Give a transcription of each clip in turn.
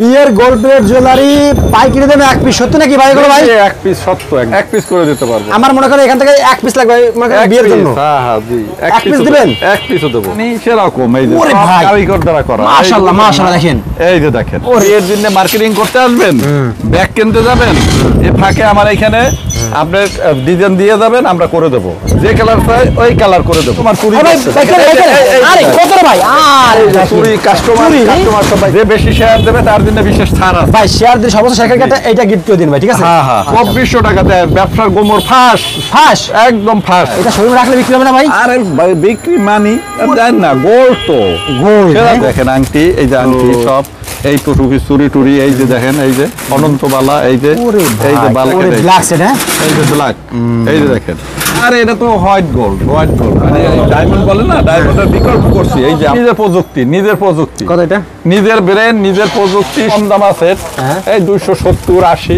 বিয়ের gold plate jewellery পাইকারি দামে এক পিস সত্যি নাকি ভাই এগুলো ভাই এক পিস সত্য এক পিস করে দিতে পারবো। আমার মনে করেন এখান থেকে এক পিস লাগবে মনে করেন বিয়ের জন্য। হ্যাঁ হ্যাঁ জি এক পিস দিবেন, এক পিসও দেব। আমি সেরকম এই যে ওরে ভাই কারিগর দ্বারা করা। মাশাআল্লাহ মাশাআল্লাহ দেখেন এই যে দেখেন এর জন্য মার্কেটিং করতে আসবেন, ব্যাগ কিনতে যাবেন, এই ফাঁকে আমার এখানে আপনি ডিজাইন দিয়ে যাবেন, আমরা করে দেব। যে কালার চাই ওই কালার করে দেব। তোমার কুড়ি আরে কত রে ভাই আরে কুড়ি কাস্টমার সবাই যে বেশি শেয়ার দেবে তার জন্য বিশেষ ছাড় আছে ভাই। শেয়ার দিয়ে সর্বোচ্চ শেয়ার কাটা এটা গিফট করে দিন ভাই, ঠিক আছে? হ্যাঁ হ্যাঁ 2400 টাকাতে ব্যবসার গোমর ফাঁস ফাঁস একদম ফাঁস। এটা শোরুমে রাখলে বিক্রি হবে না ভাই? আরে ভাই বিক্রি মানি জানেন না, গোল্ড তো গোল্ড। দেখেন আংটি, এই যে আংটি সব এই তো টুপি চুরি টুরি, এই যে দেখেন এই যে অনন্তবালা, এই যে এই যে বালা, ব্ল্যাক সেট হ্যাঁ এই যে ব্ল্যাক, এই যে দেখেন। আরে এটা তো হোয়াইট গোল্ড, হোয়াইট গোল্ড মানে ডায়মন্ড বলে না, ডায়মন্ডের বিকল্প করছি। এই যে নিজের প্রযুক্তি, নিজের প্রযুক্তি, কত এটা? নিজের ব্রেন, নিজের প্রযুক্তি, কম দাম আছে এই 270 80।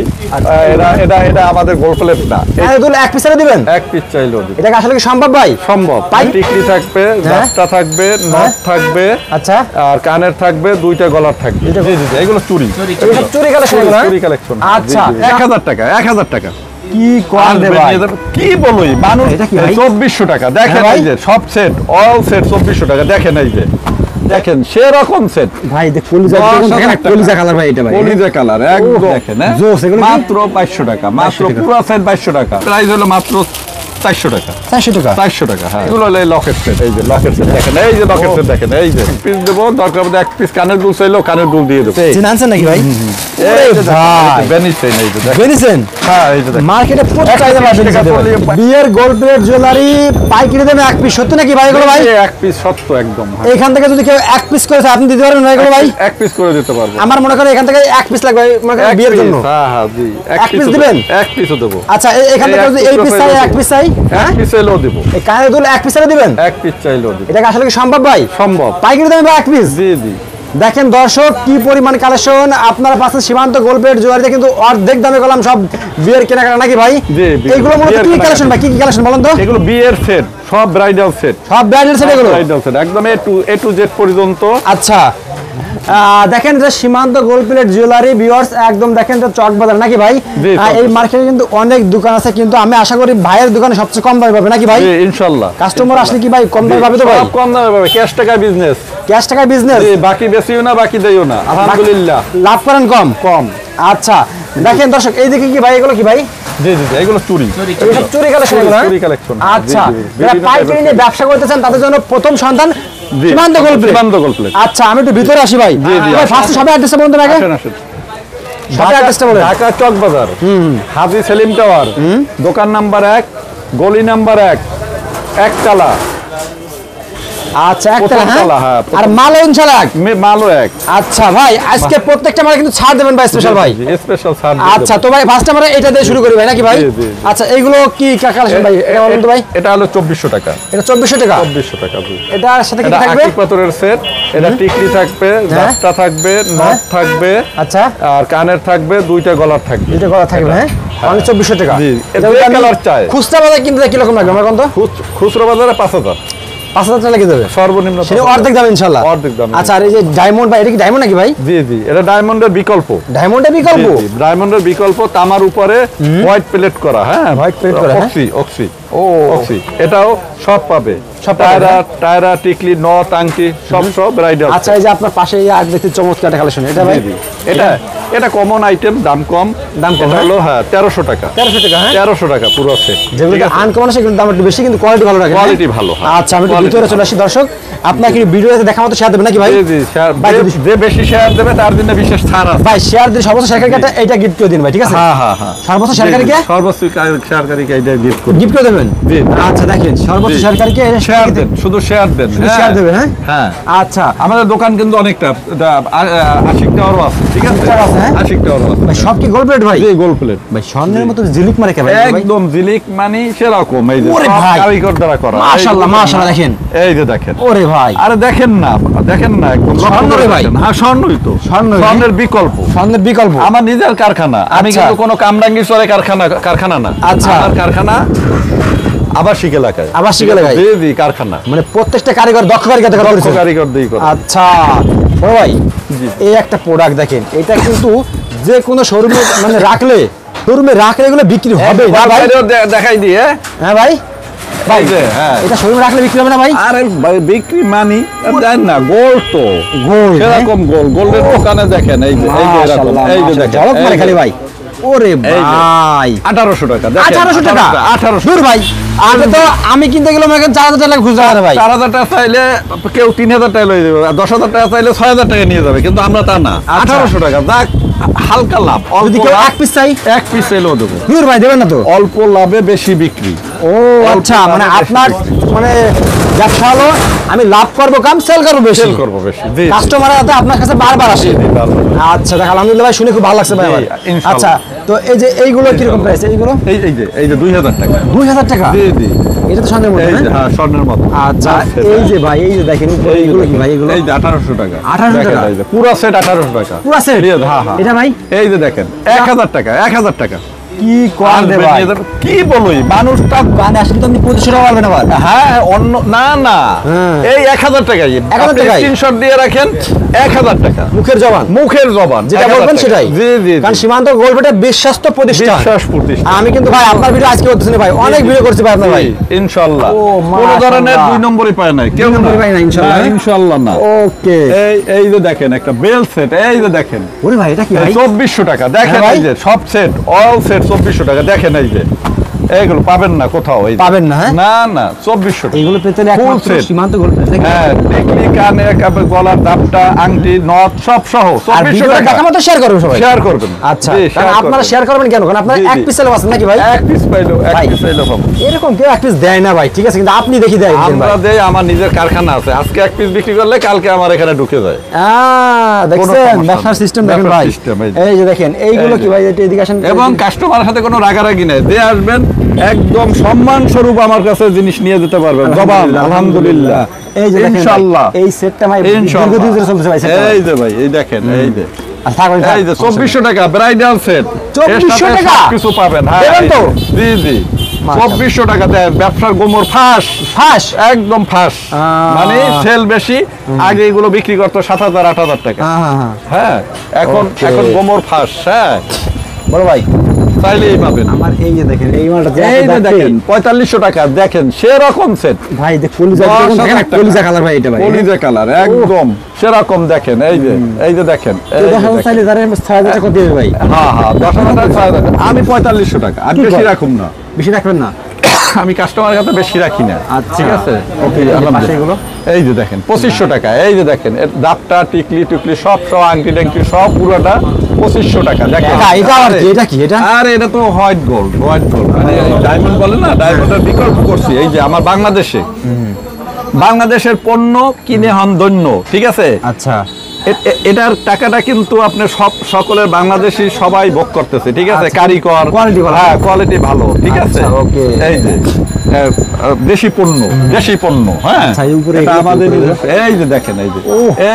এটা এটা এটা আমাদের গোল্ড প্লেট না। এগুলো এক পিস দিবেন? এক পিস চাইলেও দিবেন। এটা কি আসলে কি সম্ভব ভাই? সম্ভব। টিকলি থাকবে, জাপটা থাকবে, নট থাকবে, আচ্ছা আর কানের থাকবে, দুইটা গলার থাকবে। জি জি এগুলো চুরি, এটা চুরি কালেকশন এগুলো? চুরি কালেকশন। আচ্ছা 1000 টাকা, 1000 টাকা কি কোয়াল দে ভাই, কি বলই মানুষ। এটা কি ভাই? 2400 টাকা দেখেন এই যে সব সেট, অল সেট 2400 টাকা। দেখেন এই যে দেখেন সেরকম সেট ভাই। দেখ কলিজা দেখেন, কলিজা কালার ভাই এটা ভাই, কলিজা কালার একদম। দেখেন জোস এগুলো মাত্র 2200 টাকা, মাত্র পুরো সেট 2200 টাকা। প্রাইস হলো মাত্র 400 টাকা। 400 টাকা 400 টাকা। হ্যাঁ এগুলো হলো লকেট সেট। এই যে লকেট সেট দেখেন, এই যে লকেট সেট দেখেন, এই যে পিস দেব, দরকার হবে এক পিস কানের দুল চাইলেও কানের দুল দিয়ে দেব। চিনছেন নাকি ভাই? এই যে ভাই বেনিসেন, এই যে দেখেন বেনিসেন। হ্যাঁ এই যে দেখেন মার্কেটে প্রচুর চাহিদা পাবেন। বিয়ের গোল্ড প্লেট জুয়েলারি পাইকারি দামে এক পিস সত্যি নাকি ভাই এগুলো ভাই? এক পিস সত্য একদম। এখান থেকে যদি কেউ এক পিস করে আপনি দিতে পারবেন না এগুলো ভাই? এক পিস করে দিতে পারবো। আমার মনে করেন এখান থেকে এক পিস লাগবে মনে করেন বিয়ের জন্য। হ্যাঁ হ্যাঁ জি এক পিস দিবেন? এক পিসও দেব। আচ্ছা এখান থেকে যদি এই পিস চাই এক পিস চাই, এক পিস চাইলেও দেব। এই কানের দুল এক পিস দিবেন? এক পিস চাইলেও দেব। এটা কি আসলে কি সম্ভব ভাই? সম্ভব। পাইকারি দামে এক পিস? জি জি দেখেন দর্শক কি পরিমাণ কালেকশন আপনারা পাচ্ছেন সীমান্ত গোল্ড প্লেট জুয়েলারিতে, কিন্তু অর্ধেক দামে করলাম সব বিয়ের কেনাকাটা নাকি ভাই? এগুলো মূলত কি কালেকশন ভাই, কি কি কালেকশন বলেন তো? এগুলো বিয়ের সেট, সব ব্রাইডাল সেট, সব ব্রাইডাল সেট এগুলো? ব্রাইডাল সেট একদম এ টু জেড পর্যন্ত। আচ্ছা দেখেন যে সীমান্ত গোল্ড প্লেট জুয়েলারি ভিউয়ার্স একদম দেখেন যে চক বাজার নাকি ভাই? এই মার্কেটে কিন্তু অনেক দোকান আছে, কিন্তু আমি আশা করি ভাইয়ের দোকানে সবচেয়ে কম দামে পাবে নাকি ভাই? ইনশাআল্লাহ। কাস্টমার আসলে কি ভাই কম দামে পাবে তো ভাই? কম দামে পাবে, ক্যাশ টাকা বিজনেস, ক্যাশ টাকায় বিজনেস। বাকি বেশিও না বাকি দেইও না, আলহামদুলিল্লাহ লাভ করেন কম কম। আচ্ছা দেখেন দর্শক এই দেখি কি ভাই এগুলো কি ভাই? জি জি এগুলো চুরি, এগুলো চুরি কালেকশন এগুলো? চুরি কালেকশন। আচ্ছা যারা পাইকারি নিয়ে ব্যবসা করতেছেন তাদের জন্য প্রথম সন্তান সীমান্ত গোল্ড প্লেট। সীমান্ত গোল্ড প্লেট। আচ্ছা আমি একটু ভিতরে আসি ভাই। ভাই ফার্স্ট সবে অ্যাড্রেসটা বলুন তো আগে। সবে অ্যাড্রেসটা বলুন। ঢাকা চক বাজার, হাজী সেলিম টাওয়ার, দোকান নাম্বার 1, গলি নাম্বার 1, একতলা। আচ্ছা একতলা। হ্যাঁ আর মালও ইনশাআল্লাহ মালও এক। আচ্ছা ভাই আজকে প্রত্যেকটা মালে কিন্তু ছাড় দেবেন ভাই, স্পেশাল ভাই, স্পেশাল ছাড়। আচ্ছা তো ভাই ফার্স্ট আমরা এটা দিয়ে শুরু করি ভাই নাকি ভাই? আচ্ছা এইগুলো কি কালেকশন ভাই এটা বলুন তো ভাই? এটা হলো 2400 টাকা। এটা 2400 টাকা? 2400 টাকা জি। এটার সাথে কি থাকবে? আকিক পাথরের সেট, এটা টিকলি থাকবে, জাপটা থাকবে, নট থাকবে, আচ্ছা আর কানের থাকবে, দুইটা গলার থাকবে। দুইটা গলা থাকবে হ্যাঁ? মানে 2400 টাকা। জি এটা কালার চাই। খুচরা বাজারে কিনতে কি রকম লাগবে আমার কোন তো? খুচরা বাজারে 5000। 5000 টাকা লেগে যাবে সর্বনিম্ন, সেটা অর্ধেক দাম ইনশাআল্লাহ। অর্ধেক দাম। আচ্ছা আর এই যে ডায়মন্ড ভাই এটা কি ডায়মন্ড নাকি ভাই? জি জি এটা ডায়মন্ডের বিকল্প। ডায়মন্ডের বিকল্প? ডায়মন্ডের বিকল্প, তামার উপরে হোয়াইট প্লেট করা। হ্যাঁ হোয়াইট প্লেট করা। অক্সি অক্সি ও অক্সি এটাও সব পাবে, সব টায়রা টিকলি নথ আংটি সব ব্রাইডাল। আচ্ছা এই যে আপনার পাশে এই আর দেখতে চমৎকার একটা কালেকশন এটা ভাই? এটা কমন আইটেম, দাম কম হলো হ্যাঁ 1300 টাকা। 1300 টাকা হ্যাঁ? 1300 টাকা পুরো সেট। যেগুলো আনকমন আছে কিন্তু দাম একটু বেশি, কিন্তু কোয়ালিটি ভালো রাখে। কোয়ালিটি ভালো। আচ্ছা আমি একটু ভিতরে চলে আসি দর্শক, আপনাকে ভিডিওতে দেখা মতো শেয়ার দেবেন নাকি ভাই? জি জি যে বেশি শেয়ার দেবে তার জন্য বিশেষ ছাড় আছে ভাই। শেয়ার দিয়ে সর্বোচ্চ শেয়ার কাটা এটা গিফট করে দিন ভাই, ঠিক আছে? হ্যাঁ হ্যাঁ হ্যাঁ সর্বোচ্চ শেয়ারকারীকে সর্বোচ্চ শেয়ারকারীকে এটা গিফট করুন, গিফট করে দেবেন। জি আচ্ছা দেখেন সর্বোচ্চ শেয়ারকারীকে শেয়ার দেন, শুধু শেয়ার দেন, শেয়ার দেবেন হ্যাঁ? হ্যাঁ আচ্ছা আমাদের দোকান কিন্তু অনেকটা আশিক টাওয়ারও আছে, ঠিক আছে? আশিক টাওয়ারও আছে ভাই। সব কি গোল্ড প্লেট ভাই? জি গোল্ড প্লেট ভাই স্বর্ণের মতো ঝিলিক মারে কে ভাই? একদম ঝিলিক মানে সেরকম। এই যে ওরে ভাই কারিগর দ্বারা করা। মাশাআল্লাহ মাশাআল্লাহ দেখেন, এই যে দেখেন। ওরে ভাই আরে দেখেন না একদম স্বর্ণ রে ভাই। হ্যাঁ স্বর্ণই তো, স্বর্ণের বিকল্প। স্বর্ণের বিকল্প আমার নিজের কারখানা, আমি কিন্তু কোনো কামরাঙ্গি চরে কারখানা না। আচ্ছা আমার কারখানা আবাসিক এলাকায়। আবাসিক এলাকায়? জি জি কারখানা, মানে প্রত্যেকটা কারিগর দক্ষ কারিগর কারিগর দিয়ে করে। আচ্ছা ও ভাই জি। এই একটা প্রোডাক্ট দেখেন, এটা কিন্তু যে কোনো শোরুমে মানে রাখলে এগুলো বিক্রি হবে না ভাই। দেখাই দিয়ে হ্যাঁ ভাই, ভাই এই যে, হ্যাঁ। এটা শোরুমে রাখলে বিক্রি হবে না ভাই? আরে ভাই বিক্রি মানি দেন না, গোল্ড তো গোল্ড, সেরকম গোল্ডের দোকানে দেখেন এই যে এরকম, এই যে দেখেন ঝলক মারে এই যে। খালি ভাই। ওরে ভাই 1800 টাকা দেখেন, 1800 টাকা 1800 দূর ভাই, আগে তো আমি কিনতে গেলাম এখন 4000 টাকা খুঁজতে পারে ভাই। 4000 টাকা চাইলে কেউ 3000 টাকা লয়ে যাবে, আর 10000 টাকা চাইলে 6000 টাকা নিয়ে যাবে, কিন্তু আমরা তা না, 1800 টাকা যাক, হালকা লাভ, অল্প যদি কেউ লাভ, এক পিস চাই, এক পিস চাইলেও দেবো, দূর ভাই দেবেন না তো? অল্প লাভে বেশি বিক্রি। ও আচ্ছা, মানে আপনার মানে ব্যবসা হলো আমি লাভ করবো কম, সেল করবো বেশি, সেল করবো বেশি। জি, জি। কাস্টমার আপনার কাছে বারবার আসে। জি, বারবার। আচ্ছা দেখ, আলহামদুলিল্লাহ ভাই, শুনে খুব ভালো লাগছে ভাই আমার। জি, ইনশাআল্লাহ। আচ্ছা, তো এই যে এইগুলো কিরকম প্রাইস? এইগুলো এই যে 2000 টাকা। 2000 টাকা? জি জি, এটা তো স্বর্ণের মধ্যে এই যে না? হ্যাঁ স্বর্ণের মতো। আচ্ছা, এই যে ভাই, এই যে দেখেন উপরে এইগুলো কি ভাই? এগুলো এই যে 1800 টাকা। 1800 দেখেন, টাকা? এই যে পুরো সেট 1800 টাকা। পুরো সেট? হ্যাঁ হ্যাঁ। এটা ভাই এই যে দেখেন 1000 টাকা, 1000 টাকা। কি করেন রে আসবেন, ভাই? নিয়ে যাবেন। কি বলই মানুষটা, গানে আসলে তো আপনি 2500 টাকা পারবেন আবার। হ্যাঁ অন্য না না, হ্যাঁ। এই 1000 টাকাই। 1000 টাকাই? স্ক্রিনশট দিয়ে রাখেন, 1000 টাকা। মুখের জবান মুখের জবান যেটা 1000 বলবেন টাকা। সেটাই। জি জি জি। কারণ সীমান্ত গোল্ড বিশ্বস্ত প্রতিষ্ঠান। বিশ্বাস প্রতিষ্ঠান। আমি কিন্তু ভাই আপনার ভিডিও আজকে করতেছি না ভাই, অনেক ভিডিও করছি ভাই আপনার ভাই। জি, ইনশাআল্লাহ। ও, কোন ধরনের মাশাআল্লাহ। 2 নম্বরই পায় নাই কেউ, দুই নম্বরই পায় না, ইনশাআল্লাহ। না, ইনশাআল্লাহ না। ওকে। এই যে দেখেন একটা বেল সেট, এই যে দেখেন ওরে ভাই এটা কি ভাই? 2400 টাকা। দেখেন হ্যাঁ ভাই। এই যে সব সেট, অল সেট 2400 টাকা। দেখেন এই যে এইগুলো পাবেন না কোথাও, এই যে। পাবেন না, হ্যাঁ? না না, 2400 টাকা। এইগুলো পেতে হলে Full একমাত্র set। সীমান্ত গোল্ড প্লেস। হ্যাঁ, টিকলি, কানে, গলার দাপটা, আংটি, নথ সব সহ আর 2400 ভিডিওটা টাকা। দেখা মতো শেয়ার করবেন সবাই। শেয়ার করবেন। আচ্ছা, জি, কারণ share আপনারা করবেন। শেয়ার করবেন কেন? কারণ আপনারা জি, এক জি। পিস সেল আছেন নাকি ভাই? এক পিস পাইলো, এক ভাই। পিস পাইলো পাবো। এরকম কেউ এক পিস দেয় না ভাই, ঠিক আছে, কিন্তু আপনি দেখি দেয় আমরা দেই, আমার নিজের কারখানা আছে, আজকে এক পিস বিক্রি করলে কালকে আমার এখানে ঢুকে যায়। দেখছেন সমস্যা ব্যবসার নেই। সিস্টেম দেখেন ব্যবসার ভাই। system, এই যে। এই যে দেখেন এইগুলো এই কি যে। ভাই? এটা এদিকে আসেন। এবং কাস্টমারের সাথে কোনো রাগারাগি নেই, যে আসবেন একদম সম্মান স্বরূপ আমার কাছে জিনিস নিয়ে যেতে পারবেন। জবান আলহামদুলিল্লাহ, এই যে দেখেন ভাই, ইনশাআল্লাহ, এই সেটটা ভাই ইনশাআল্লাহ। দীর্ঘদিন ধরে চলতেছে ভাই সেটটা। এই যে ভাই, এই দেখেন, এই যে আচ্ছা, থাকুন, এই যে 2400 টাকা ব্রাইডাল সেট। 2400 টাকা? কিছু পাবেন, হ্যাঁ দেবেন তো? জি জি। মাশাআল্লাহ। 2400 টাকা দেন, ব্যবসার গোমর ফাঁস, ফাঁস? একদম ফাঁস। মানে সেল বেশি, আগে এগুলো বিক্রি করতো 7000 8000 টাকা। হ্যাঁ, এখন Okay. এখন গোমর ফাঁস। হ্যাঁ, বড় ভাই চাইলেই পাবেন। আমার এই যে দেখেন এই মালটা যে এই যে আপনি দেখেন 4500 টাকা, দেখেন সেরকম সেট, ভাই দেখ কলিজা, 10,000 টাকা। কলিজা কালার ভাই এটা ভাই। কলিজা কালার একদম সেরকম। দেখেন এই যে, এই যে দেখেন, এই যে দেখা দেখেন। চাইলে যারা 6000 টাকা দিয়ে দেবে ভাই। হ্যাঁ হ্যাঁ, 10,000 টাকা 6,000 টাকা। আমি 4500 টাকা, আমি কি বেশি করেন? রাখুম না, বেশি রাখবেন না? আমি কাস্টমারের কাছে বেশি রাখি না। আচ্ছা। ঠিক আছে, ওকে, এই যে আলহামদুলিল্লাহ। পাশে এগুলো? এই যে দেখেন 2500 টাকা। এই যে দেখেন এর দাপটা, টিকলি টুকলি সব সব, আংটি ট্যাংটি সব পুরোটা 2500 টাকা। দেখেন কাকা, এটা আবার কি? এটা কি? এটা? আর এটা তো হোয়াইট গোল্ড, হোয়াইট গোল্ড মানে ডায়মন্ড বলে না, ডায়মন্ডের বিকল্প করছি। এই যে আমার বাংলাদেশের পণ্য কিনে হন ধন্য, ঠিক আছে। আচ্ছা, এটার টাকাটা কিন্তু আপনি সকলের বাংলাদেশি সবাই ভোগ করতেছে, ঠিক আছে। আচ্ছা। কারিগর, Quality ভালো। হ্যাঁ কোয়ালিটি ভালো, ঠিক আছে। আচ্ছা, okay. এই যে দেশি পণ্য, হ্যাঁ। আচ্ছা, এই উপরে এটা এগুলো আমাদের কি উপরে? নিজস্ব। এই যে দেখেন, এই যে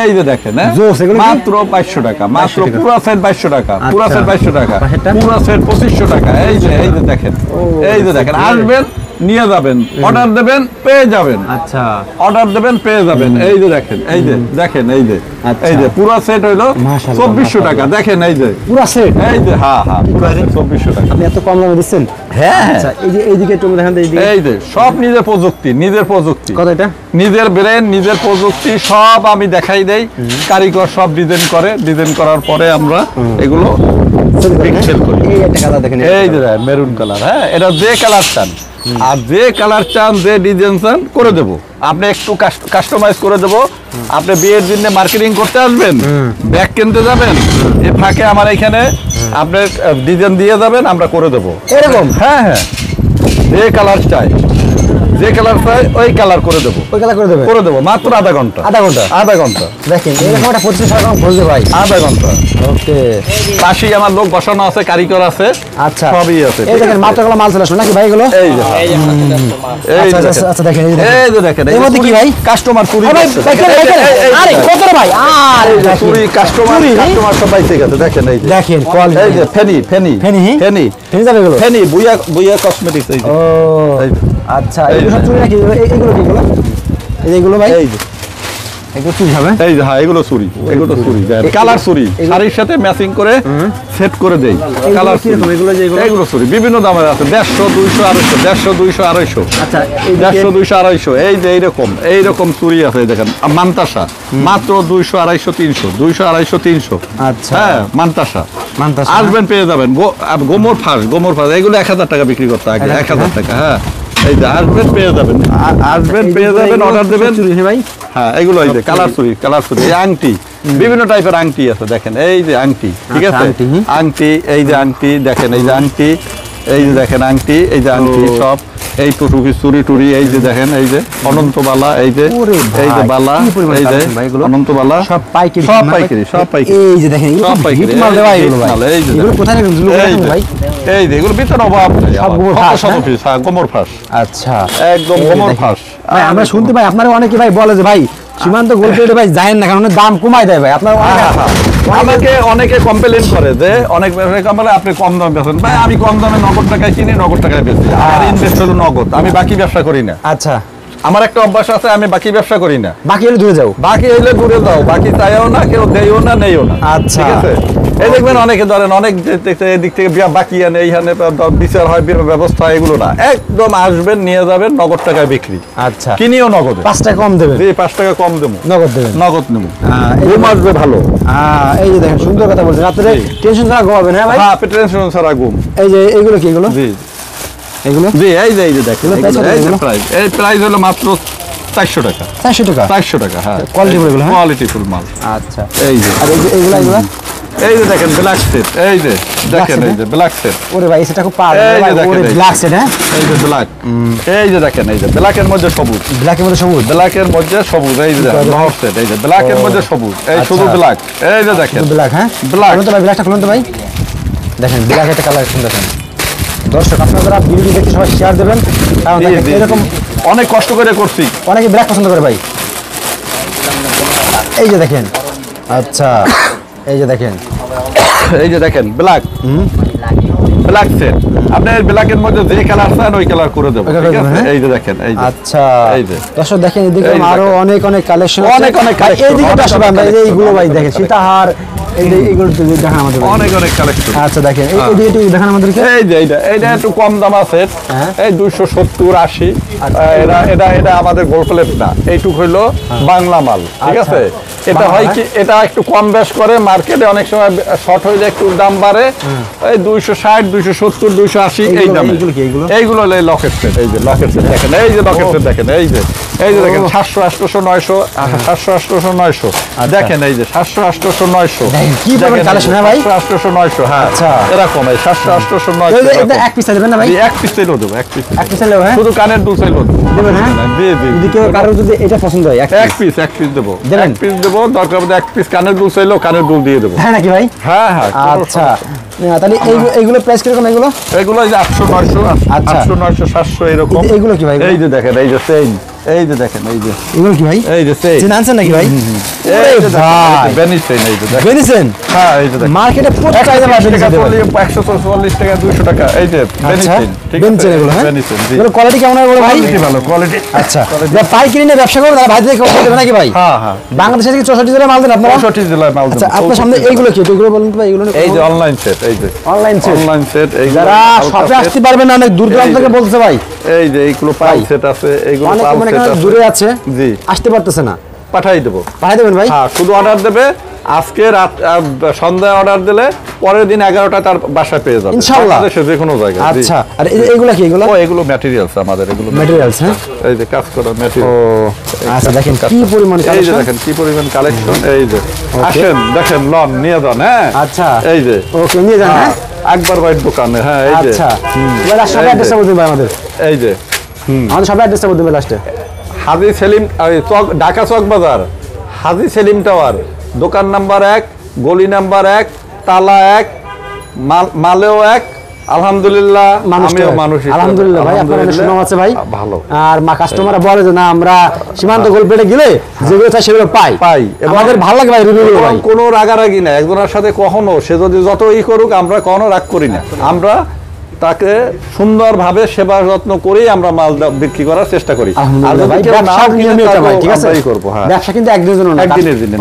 এই যে দেখেন, হ্যাঁ, জোস, এগুলো কি? মাত্র 2200 টাকা, মাত্র 2200 টাকা। পুরো সেট 2200 টাকা, পুরো আচ্ছা। সেট 2200 টাকা, পাশেরটা? পুরো সেট 2500 টাকা। এই যে দেখেন, এই যে দেখেন, আসবেন নিয়ে যাবেন, অর্ডার দেবেন পেয়ে যাবেন, আচ্ছা, অর্ডার দেবেন পেয়ে যাবেন। এই যে দেখেন, এই যে দেখেন, এই যে আচ্ছা। এই যে পুরো সেট হইলো মাশাআল্লাহ, 2400 টাকা। দেখেন এই যে, পুরো সেট এই যে হ্যাঁ হ্যাঁ, পুরো সেট 2400 টাকা। আপনি এত কম দামে দিচ্ছেন? হ্যাঁ আচ্ছা, এই যে এইদিকে একটু দেখেন তো, এইদিকে এই যে সব নিজের প্রযুক্তি, নিজের প্রযুক্তি, কত এটা? নিজের ব্রেন, নিজের প্রযুক্তি সব আমি দেখাই দেই। কারিগর সব ডিজাইন করে, ডিজাইন করার পরে আমরা এগুলো সেল করি। এই একটা কালার দেখেন, এই যে মেরুন কালার, হ্যাঁ, এটা যে কালার চান, আর যে কালার চান, যে ডিজাইন চান করে দেবো। আপনি একটু কাস্টমাইজ করে দেবো। আপনি বিয়ের জন্য মার্কেটিং করতে আসবেন, ব্যাগ কিনতে যাবেন, এ ফাঁকে আমার এখানে আপনি ডিজাইন দিয়ে যাবেন, আমরা করে দেবো এরকম? হ্যাঁ হ্যাঁ, যে কালার চাই, যে কালার চাই ওই কালার করে দেবো, ওই কালার করে দেবেন? করে দেবো মাত্র আধা ঘন্টা। আধা ঘন্টা দেখেন এরকম একটা 2500 টাকা বলছে ভাই। আধা ঘন্টা। ওকে, পাশেই আমার লোক বসানো আছে, কারিগর আছে, আচ্ছা, সবই আছে। এই দেখেন মাত্র গুলো মাল চলে আসলো নাকি ভাই এগুলো? এই যে এই যে আচ্ছা, দেখেন। আচ্ছা, দেখেন, এই দেখেন। এই যে দেখেন, এর মধ্যে কি ভাই? কাস্টমার চুরি আরে ভাই, করছে। দেখেন, দেখেন। আরে কত রে ভাই? আরে দেখেন। চুরি, কাস্টমার চুরি? সব পাইছে গেছে। দেখেন এই যে, দেখেন কোয়ালিটি। এই যে ফেনি ফেনি ফেনি? ফেনি ফেনি যাবে এগুলো? ফেনি বুইয়া কসমেটিক্স। এই যে ও এই যে, আচ্ছা, এই এগুলো সব যে। চুরি নাকি? এগুলো কি এগুলো? এই যে এগুলো ভাই? এই যে এগুলো চুরি হবে? এই যে হ্যাঁ এগুলো চুরি, এগুলো চুরি কালার চুরি, শাড়ির সাথে ম্যাচিং করে সেট করে দেই। কালার চুরি, এগুলো চুরি বিভিন্ন দামের আছে, 150, 200, 250, 150, 200, 250। আচ্ছা 150, 200, 250। এই যে এইরকম চুরি আছে দেখেন, মান্তাসা মাত্র 200, 250, 300, 200, 250, 300। আচ্ছা হ্যাঁ মান্তাসা মানতাসা আসবেন পেয়ে যাবেন। গোমর ফাঁস এগুলো 1000 টাকা বিক্রি করতে আগে, 1000 টাকা। হ্যাঁ এই যে আসবেন পেয়ে যাবেন, আসবেন পেয়ে যাবেন, অর্ডার দেবেন। চুরি ভাই? হ্যাঁ এগুলো এই যে কালার চুরি, এই আংটি, বিভিন্ন টাইপের আংটি আছে দেখেন, এই যে আংটি, ঠিক আছে, আংটি, এই যে আংটি দেখেন, এই যে আংটি, এই যে দেখেন আংটি, এই যে আংটি সব, এই তো চুরি টুরি, এই যে দেখেন, এই যে অনন্তবালা, এই যে বালা, এই যে অনন্তবালা, সব পাইকারি, সব পাইকারি, সব পাইকারি। এই যে দেখেন এগুলো সব পাইকারি, হিট মাল দেওয়া এগুলো ভাই। এই যে এগুলো কোথায় রাখেন ভাই? এই যে এগুলো ভিতরে অভাব নেই, সব গোমর ফাঁস, শত পিস, হ্যাঁ গোমর ফাঁস, আচ্ছা একদম গোমর ফাঁস। ভাই আমরা শুনতে পাই আপনারা অনেকে ভাই বলে যে ভাই সীমান্ত গোল্ড প্লেটে ভাই যায়েন না, কারণ দাম কমাই দেয় ভাই। আপনার আমাকে অনেকে কমপ্লেইন করে যে অনেক ব্যবসায়ী বলে আপনি কম দামে বেচেন। ভাই আমি কম দামে নগদ টাকায় কিনি, নগদ টাকায় বেচি। আমার ইনভেস্ট হলো নগদ, আমি বাকি ব্যবসা করি না। আচ্ছা আমার একটা অভ্যাস আছে, আমি বাকি ব্যবসা করি না। বাকি হলে দূরে যাও, বাকি হইলে দূরে যাও, বাকি চাইও না, কেউ দেইও না, নেইও না। আচ্ছা। ঠিক আছে, এই দেখবেন অনেকে ধরেন অনেক এদিক থেকে বাকি আনে, এইখানে বিচার হয়, ব্যবস্থা হয়, এগুলো না। একদম আসবেন, নিয়ে যাবেন, নগদ টাকায় বিক্রি। আচ্ছা কিনিও নগদে, 5 টাকা কম দেবেন, 5 টাকা কম দেবো, নগদ দেবেন, নগদ নেবো। এই ঘুম আসবে ভালো। এই যে দেখেন সুন্দর কথা বলছেন, রাত্রে টেনশন ছাড়া ঘুমাবেন। হ্যাঁ ভাই, হ্যাঁ টেনশন ছাড়া ঘুম। এই যে এগুলো কি এগুলো? জি এগুলো জি এই যে দেখেন, এগুলো price কত এই যে এগুলো? প্রাইস, এই প্রাইস হলো মাত্র 400 টাকা। 400 টাকা? 400 টাকা, হ্যাঁ কোয়ালিটি ফুল এগুলো? হ্যাঁ কোয়ালিটি ফুল মাল। আচ্ছা এই যে আর এই যে এগুলো এই যে দেখেন ব্ল্যাক সেট, এই যে দেখেন, এই যে ব্ল্যাক সেট, ওরে ভাই সেটা খুব পাওয়ার এই যে ভাই, দেখেন, ওরে এই যে। Black set. হ্যাঁ এই যে ব্ল্যাক, এই যে দেখেন, এই যে ব্ল্যাকের মধ্যে সবুজ, ব্ল্যাকের মধ্যে সবুজ, ব্ল্যাকের মধ্যে সবুজ, এই যে নর সেট, এই যে ব্ল্যাকের মধ্যে সবুজ, এই শুধু ব্ল্যাক, এই যে দেখেন ব্ল্যাক। হ্যাঁ ব্ল্যাক। খুলুন তো ভাই, ব্ল্যাকটা খুলুন তো ভাই, দেখেন ব্ল্যাক একটা কালার দেখেন। দর্শক আপনারা যারা ভিডিও দেখে সবাই শেয়ার দেবেন, কারণ দেখেন এরকম অনেক কষ্ট করে করছি। অনেকে ব্ল্যাক পছন্দ করে ভাই। এই যে দেখেন, আচ্ছা এই যে দেখেন, এই যে দেখেন ব্ল্যাক, ব্ল্যাক সেট, আপনার ব্ল্যাকের মধ্যে যে কালার চান ওই কালার করে দেবো। ঠিক আছে, এই যে দেখেন, এই যে আচ্ছা এই যে দর্শক দেখেন এদিকে এই যে আরো দেখেন। অনেক কালেকশন, অনেক collection, এইদিকে অনেক আসবে আমরা, এই যে collection, এইগুলো ভাই অনেক দেখেন collection। সীতাহার, এই যে এইগুলো দেখেন আমাদের ভাই। অনেক কালেকশন। আচ্ছা দেখেন এইদিকে একটু দেখেন আমাদেরকে। এই যে এইটা একটু কম দাম আছে, হ্যাঁ। এই 270, 80। এটা আমাদের গোল্ড প্লেট না, এইটুক হইলো বাংলা মাল। ঠিক আচ্ছা। আছে, এটা হয় বাংলা, কি, এটা একটু কম বেশ করে, মার্কেটে অনেক সময় শর্ট হইলে একটু দাম বাড়ে, এই 260, 270, 280 এই দামে। এইগুলো কি এইগুলো? এইগুলো হলো লকেট সেট, এই যে লকেট সেট দেখেন, এই যে লকেট সেট দেখেন, এই যে দেখেন 700, 800, 900, 700, 800, 900 দেখেন, এই যে 700, 800, 900 দেখেন কি পরিমাণ কালেকশন। হ্যাঁ ভাই 700, 800, 900, হ্যাঁ আচ্ছা। এরকম, এই 700, 800, 900 এই যে এটা এরকম। এক পিস দেবেন না ভাই? জি, এক পিস চাইলেও দেবো, এক পিস এক পিস চাইলেও, হ্যাঁ শুধু কানের দুল চাইলেও দেবো। দেবেন। হ্যাঁ জি জি যদি কেউ কারো যদি এটা পছন্দ হয় এক পিস দেবো, দেবেন? এক পিস দেবো, দরকার পড়লে এক পিস কানের দুল চাইলেও কানের দুল দিয়ে দেবো। হ্যাঁ নাকি ভাই? হ্যাঁ হ্যাঁ কোনো আচ্ছা সমস্যা নেই। তাহলে এইগুলো প্রাইস কিরকম এগুলো? এগুলো এই যে 800, 900, আচ্ছা। 800, 900, 700 এরকম। এইগুলো কি ভাই? এই যে দেখেন, এই যে চেইন, এই যে দেখেন, এই যে এগুলো কি ভাই? এই যে চেইন, চেন আনছেন নাকি ভাই? এই যে ভাই বেনিস চেইন, এই যে দেখেন, বেনিছেন হ্যাঁ এই যে দেখেন মার্কেটে প্রচুর চাহিদা পাবেন। 140 টাকা, 200 টাকা, এই যে বেনিস আচ্ছা চেইন। ঠিক বেনিস আছে, এগুলো। হ্যাঁ বেনিস চেইন, জি। এগুলো কোয়ালিটি কেমন হবে বলো ভাই? কোয়ালিটি ভালো, কোয়ালিটি। আচ্ছা যারা পাইকারি নিয়ে ব্যবসা করে তারা ভাই থেকে কষ্ট দেবে নাকি ভাই? হ্যাঁ হ্যাঁ বাংলাদেশে থেকে 64 জেলায় মাল দেন আপনারা? 64 জেলায় মাল দেবো। আচ্ছা আপনার সামনে এইগুলো কি এগুলো বলুন তো ভাই? এগুলো এই যে অনলাইন সেট, এই যে অনলাইন সেট। অনলাইন সেট, এই যারা শপে আসতে পারবেন না, অনেক দূর দূরান্ত থেকে বলছে ভাই, এই যে এইগুলো পাল সেট আছে, এইগুলো অনেক পাল মানে সেট আছে, দূরে আছে, জি আসতে পারতেছে না, পাঠাই দেবো। পাঠিয়ে দেবেন ভাই? হ্যাঁ শুধু অর্ডার দেবে, আজকে রাত সন্ধ্যায় অর্ডার দিলে পরের দিন 11টা তার বাসায় পেয়ে যাবে ইনশাআল্লাহ, বাংলাদেশে যে কোনো জায়গায়। জি। আচ্ছা আর এইগুলো কি এগুলো? ও এগুলো ম্যাটেরিয়ালস আমাদের, এগুলো ম্যাটেরিয়ালস। হ্যাঁ এই যে কাজ করা ও ম্যাটেরিয়াল। আচ্ছা দেখেন কি পরিমাণ এই যে কালেকশন। দেখেন কি পরিমাণ কালেকশন, এই যে আসেন দেখেন, লন নিয়ে যান। হ্যাঁ আচ্ছা এই যে ওকে নিয়ে যান। হ্যাঁ একবার বাইর দোকানে, হ্যাঁ এই যে আচ্ছা এবার সব অ্যাড্রেসটা বলতে ভাই আমাদের, এই যে আমাদের সব অ্যাড্রেসটা বলতে হবে লাস্টে। হাজি সেলিম, ঢাকা চক বাজার, হাজি সেলিম টাওয়ার, দোকান নাম্বার 1, গলি নাম্বার 1, তালা 1, মালেও 1। আলহামদুলিল্লাহ আমিও মানুষ হিসেবে, আলহামদুলিল্লাহ ভাই আপনার অনেক সুনাম আছে ভাই। ভালো। আর মা কাস্টমাররা বলে যে না আমরা সীমান্ত গোল্ড প্লেটে গেলে যেগুলো চাই সেগুলো পাই। এবং আমাদের ভালো লাগে ভাই রিভিউ ভাই। কোনো রাগারাগি না একজনের সাথে, কখনো সে যদি যত করুক আমরা কখনো রাগ করি না। আমরা তাকে সুন্দরভাবে সেবা যত্ন করেই আমরা মাল বিক্রি করার চেষ্টা করি। আর আলহামদুলিল্লাহ যদি ভাই, কেউ নাও ব্যবসার কিনে নিয়মই এটা ভাই, তাকেও ঠিক আছে? আমরাই করবো, হ্যাঁ। ব্যবসা কিন্তু একদিনের জন্য না, একদিনের জন্য।